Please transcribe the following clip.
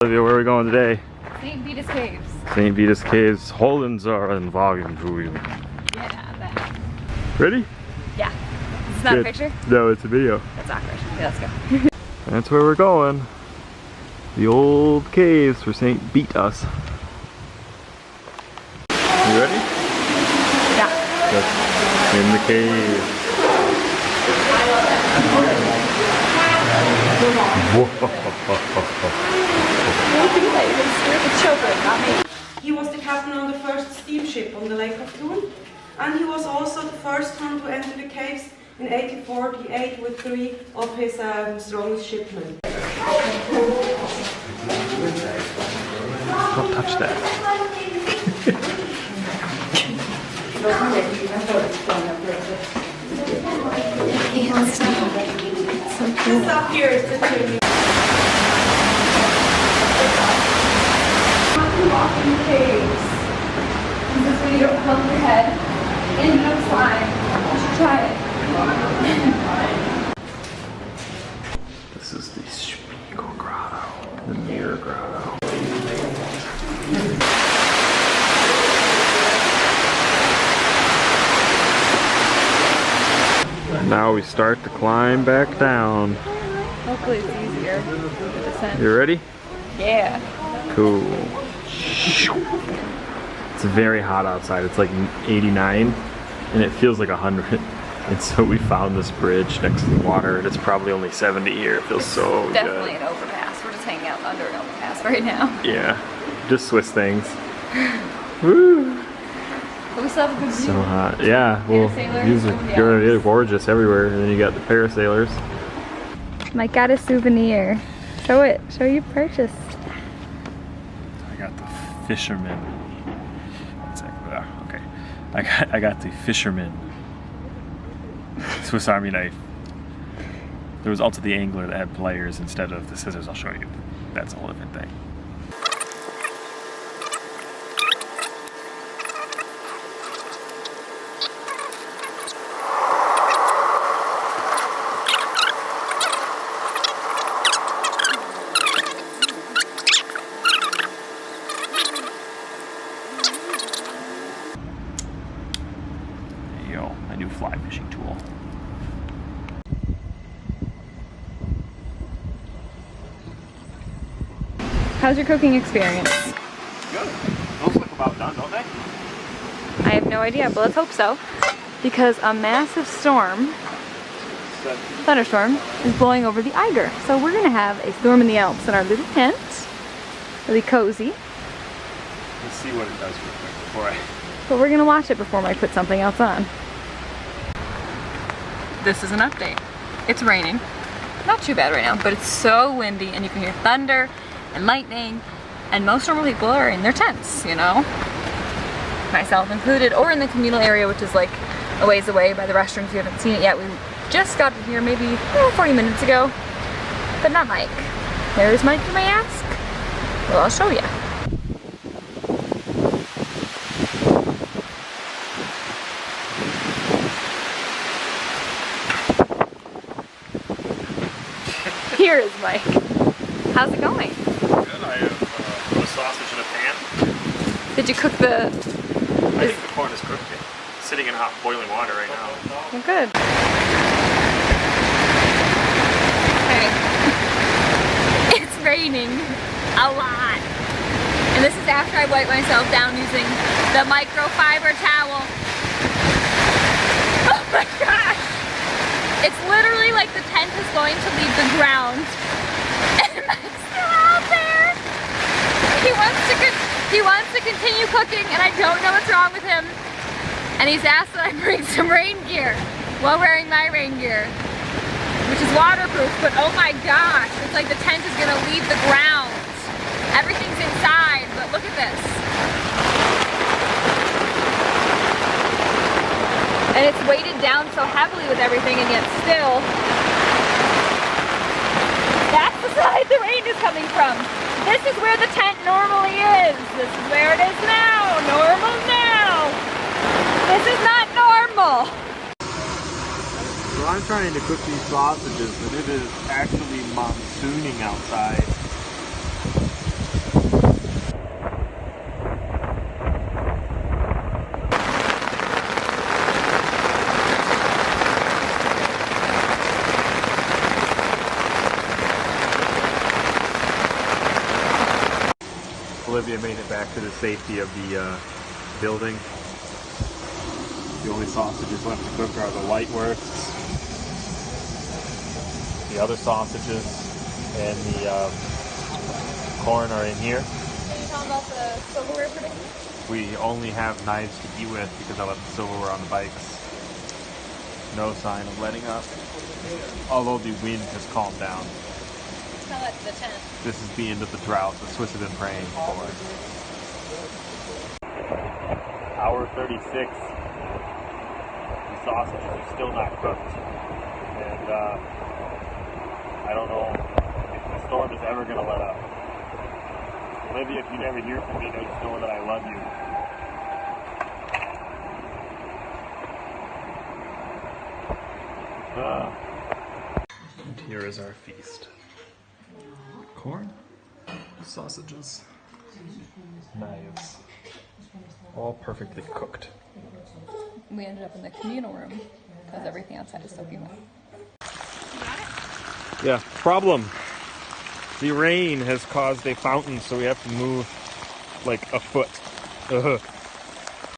Olivia, where are we going today? St. Beatus Caves. St. Beatus Caves. Holdings are in volume 2. Yeah, that. Ready? Yeah. Is this not a picture? No, it's a video. That's awkward. Yeah, let's go. That's where we're going. The old caves for St. Beatus. You ready? Yeah. Let's in the cave. He was the captain on the first steamship on the Lake of Thun, and he was also the first one to enter the caves in 1848 with 3 of his strongest shipmen. Don't touch that. This up here is the chimney. Walk in the caves. This way you don't plug your head into the slime. You should try it. This is the Spiegel Grotto, the Mirror Grotto. And now we start to climb back down. Hopefully it's easier to descend. You ready? Yeah. Cool. It's very hot outside. It's like 89 and it feels like 100. And so we found this bridge next to the water and it's probably only 70 here. It feels so Definitely good. an overpass. We're just hanging out under an overpass right now. Yeah, just Swiss things. Woo! But we still have a good view. So hot. Yeah, well, these are gorgeous everywhere. And then you got the parasailers. Mike got a souvenir. Show it. Show you purchased. I got the fisherman. Okay. I got the fisherman Swiss Army knife. There was also the angler that had pliers instead of the scissors. I'll show you. That's a whole different thing. My new fly fishing tool. How's your cooking experience? Good. Those look about done, don't they? I have no idea, but let's hope so. Because a massive storm, thunderstorm, is blowing over the Eiger. So we're gonna have a storm in the Alps in our little tent. Really cozy. Let's see what it does real quick before I... But we're gonna watch it before I put something else on. This is an update. It's raining. Not too bad right now, but it's so windy and you can hear thunder and lightning, and most normal people are in their tents, you know? Myself included, or in the communal area, which is like a ways away by the restrooms. We haven't seen it yet. We just got here maybe 40 minutes ago, but not Mike. Where's Mike, you may ask? Well, I'll show you. Here is Mike. How's it going? Good. I have put a sausage in a pan. Did you cook the... I think the corn is cooked. It's sitting in hot boiling water right now. Oh, good. Okay. It's raining a lot. And this is after I wipe myself down using the microfiber towel. Oh my gosh! It's literally like the tent is going to leave the ground. And Mike's still out there. He wants to continue cooking and I don't know what's wrong with him. And he's asked that I bring some rain gear while wearing my rain gear, which is waterproof, but oh my gosh, it's like the tent is gonna leave the ground. Everything's inside, but look at this. And it's weighted down so heavily with everything, and yet still, that's the side the rain is coming from. This is where the tent normally is. This is where it is now. Normal now. This is not normal. So I'm trying to cook these sausages, but it is actually monsooning outside. Olivia made it back to the safety of the building. The only sausages left to cook are the light works, the other sausages, and the corn are in here. Can you tell them about the silverware pudding? We only have knives to eat with because I left the silverware on the bikes. No sign of letting up, although the wind has calmed down. Tell that to the tent. This is the end of the drought the Swiss have been praying for. Hour 36. The sausages are still not cooked. And I don't know if the storm is ever going to let up. Olivia, if you never hear from me, just know that I love you. And here is our feast. Corn, sausages, knives, all perfectly cooked. We ended up in the communal room because everything outside is soaking wet. Yeah, problem. The rain has caused a fountain, so we have to move like a foot. Ugh.